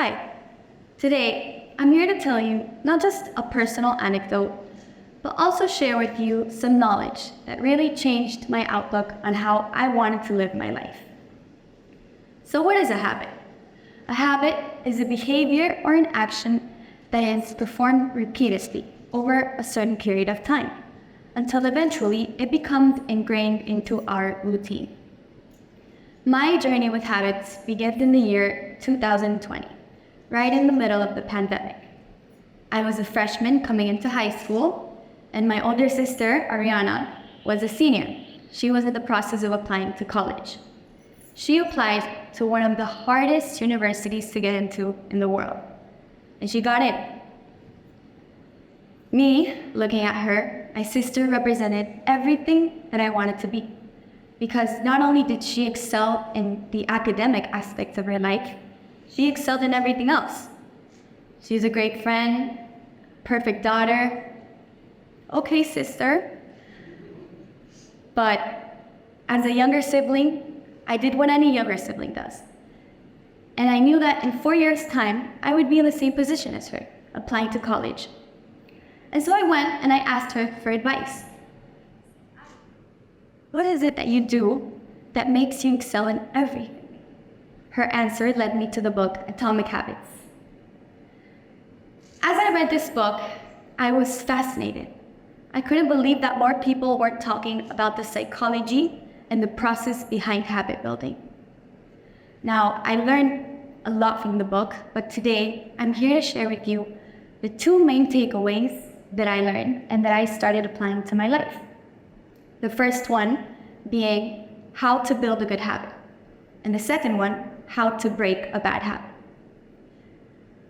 Hi, today I'm here to tell you not just a personal anecdote, but also share with you some knowledge that really changed my outlook on how I wanted to live my life. So what is a habit? A habit is a behavior or an action that is performed repeatedly over a certain period of time, until eventually it becomes ingrained into our routine. My journey with habits began in the year 2020, right in the middle of the pandemic. I was a freshman coming into high school, and my older sister, Ariana, was a senior. She was in the process of applying to college. She applied to one of the hardest universities to get into in the world, and she got in. Me, looking at her, my sister represented everything that I wanted to be. Because not only did she excel in the academic aspects of her life, she excelled in everything else. She's a great friend, perfect daughter, okay sister. But as a younger sibling, I did what any younger sibling does. And I knew that in 4 years' time, I would be in the same position as her, applying to college. And so I went and I asked her for advice. What is it that you do that makes you excel in everything? Her answer led me to the book Atomic Habits. As I read this book, I was fascinated. I couldn't believe that more people weren't talking about the psychology and the process behind habit building. Now, I learned a lot from the book, but today I'm here to share with you the two main takeaways that I learned and that I started applying to my life. The first one being how to build a good habit, and the second one, how to break a bad habit.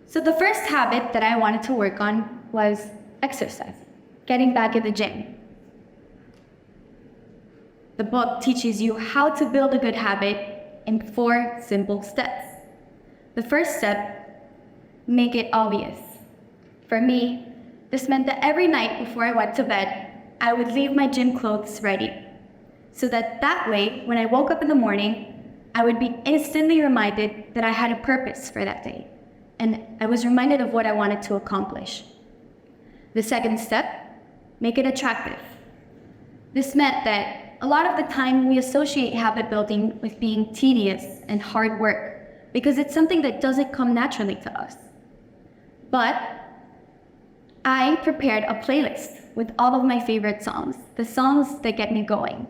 So the first habit that I wanted to work on was exercise, getting back in the gym. The book teaches you how to build a good habit in 4 simple steps. The first step, make it obvious. For me, this meant that every night before I went to bed, I would leave my gym clothes ready, so that way, when I woke up in the morning, I would be instantly reminded that I had a purpose for that day, and I was reminded of what I wanted to accomplish. The second step, make it attractive. This meant that a lot of the time we associate habit building with being tedious and hard work, because it's something that doesn't come naturally to us. But I prepared a playlist with all of my favorite songs, the songs that get me going.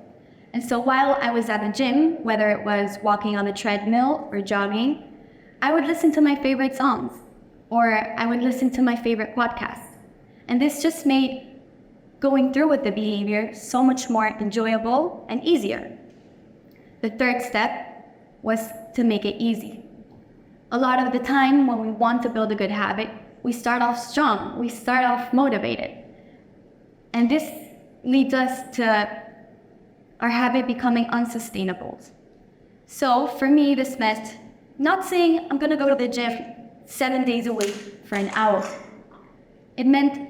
And so while I was at the gym, whether it was walking on the treadmill or jogging, I would listen to my favorite songs, or I would listen to my favorite podcast. And this just made going through with the behavior so much more enjoyable and easier. The third step was to make it easy. A lot of the time when we want to build a good habit, we start off strong, we start off motivated. And this leads us to our habit becoming unsustainable. So for me, this meant not saying I'm gonna go to the gym 7 days a week for an hour. It meant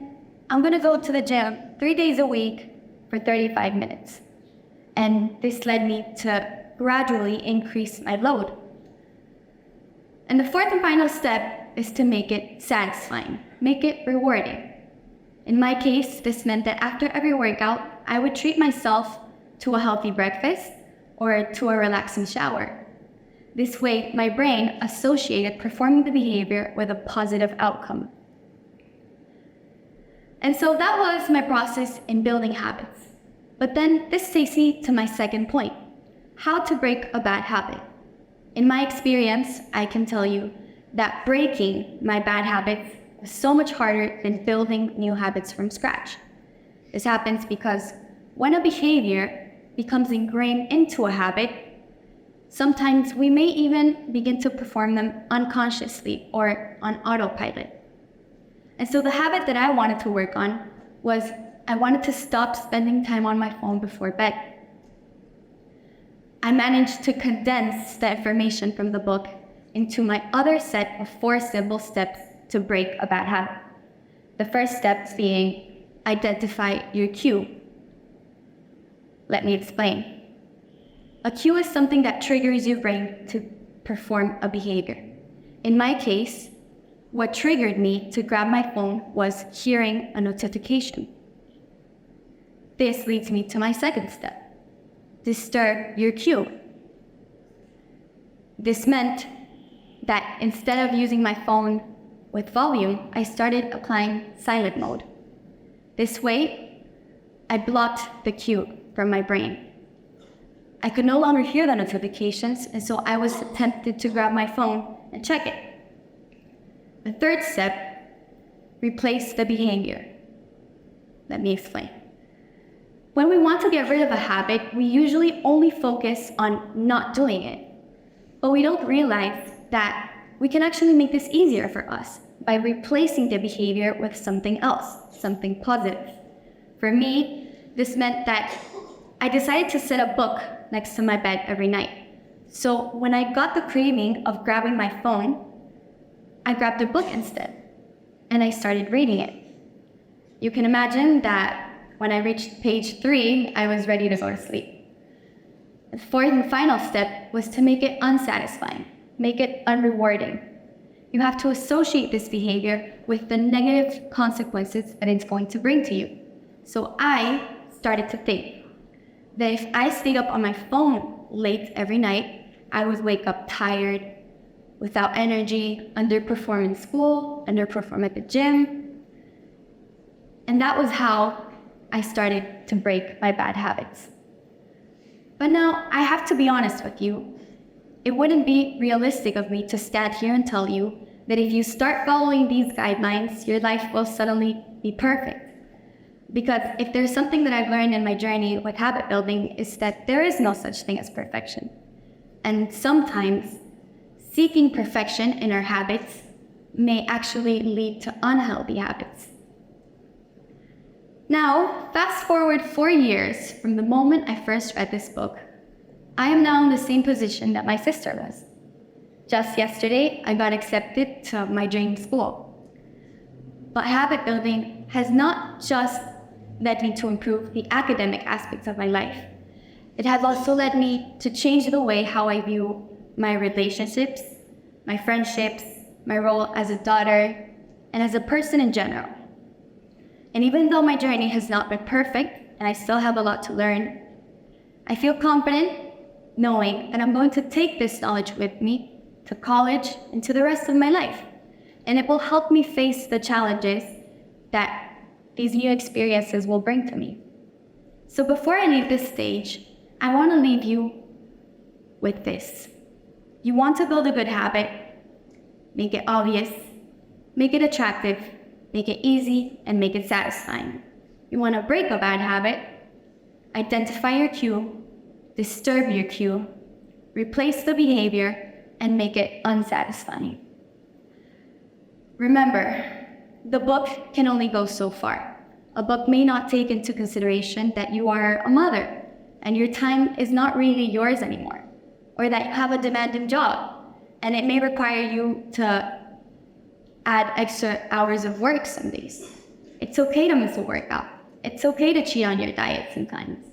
I'm gonna go to the gym 3 days a week for 35 minutes. And this led me to gradually increase my load. And the fourth and final step is to make it satisfying, make it rewarding. In my case, this meant that after every workout, I would treat myself to a healthy breakfast or to a relaxing shower. This way, my brain associated performing the behavior with a positive outcome. And so that was my process in building habits. But then this takes me to my second point, how to break a bad habit. In my experience, I can tell you that breaking my bad habits was so much harder than building new habits from scratch. This happens because when a behavior becomes ingrained into a habit, sometimes we may even begin to perform them unconsciously or on autopilot. And so the habit that I wanted to work on was I wanted to stop spending time on my phone before bed. I managed to condense the information from the book into my other set of 4 simple steps to break a bad habit. The first step being identify your cue. Let me explain. A cue is something that triggers your brain to perform a behavior. In my case, what triggered me to grab my phone was hearing a notification. This leads me to my second step. Disturb your cue. This meant that instead of using my phone with volume, I started applying silent mode. This way, I blocked the cue from my brain. I could no longer hear the notifications, and so I was tempted to grab my phone and check it. The third step, replace the behavior. Let me explain. When we want to get rid of a habit, we usually only focus on not doing it. But we don't realize that we can actually make this easier for us by replacing the behavior with something else, something positive. For me, this meant that I decided to set a book next to my bed every night. So when I got the craving of grabbing my phone, I grabbed a book instead, and I started reading it. You can imagine that when I reached page 3, I was ready to go to sleep. The fourth and final step was to make it unsatisfying, make it unrewarding. You have to associate this behavior with the negative consequences that it's going to bring to you. So I started to think that if I stayed up on my phone late every night, I would wake up tired, without energy, underperform in school, underperform at the gym. And that was how I started to break my bad habits. But now I have to be honest with you. It wouldn't be realistic of me to stand here and tell you that if you start following these guidelines, your life will suddenly be perfect. Because if there's something that I've learned in my journey with habit building, is that there is no such thing as perfection. And sometimes seeking perfection in our habits may actually lead to unhealthy habits. Now, fast forward 4 years from the moment I first read this book, I am now in the same position that my sister was. Just yesterday, I got accepted to my dream school. But habit building has not just led me to improve the academic aspects of my life. It has also led me to change the way how I view my relationships, my friendships, my role as a daughter, and as a person in general. And even though my journey has not been perfect, and I still have a lot to learn, I feel confident knowing that I'm going to take this knowledge with me to college and to the rest of my life. And it will help me face the challenges that these new experiences will bring to me. So before I leave this stage, I want to leave you with this. You want to build a good habit, make it obvious, make it attractive, make it easy, and make it satisfying. You want to break a bad habit, identify your cue, disturb your cue, replace the behavior, and make it unsatisfying. Remember, the book can only go so far. A book may not take into consideration that you are a mother and your time is not really yours anymore, or that you have a demanding job and it may require you to add extra hours of work some days. It's okay to miss a workout. It's okay to cheat on your diet sometimes.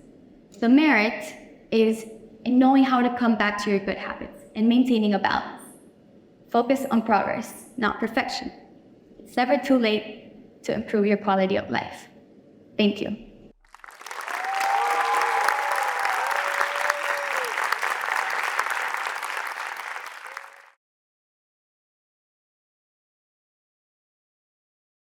The merit is in knowing how to come back to your good habits and maintaining a balance. Focus on progress, not perfection. It's never too late to improve your quality of life. Thank you.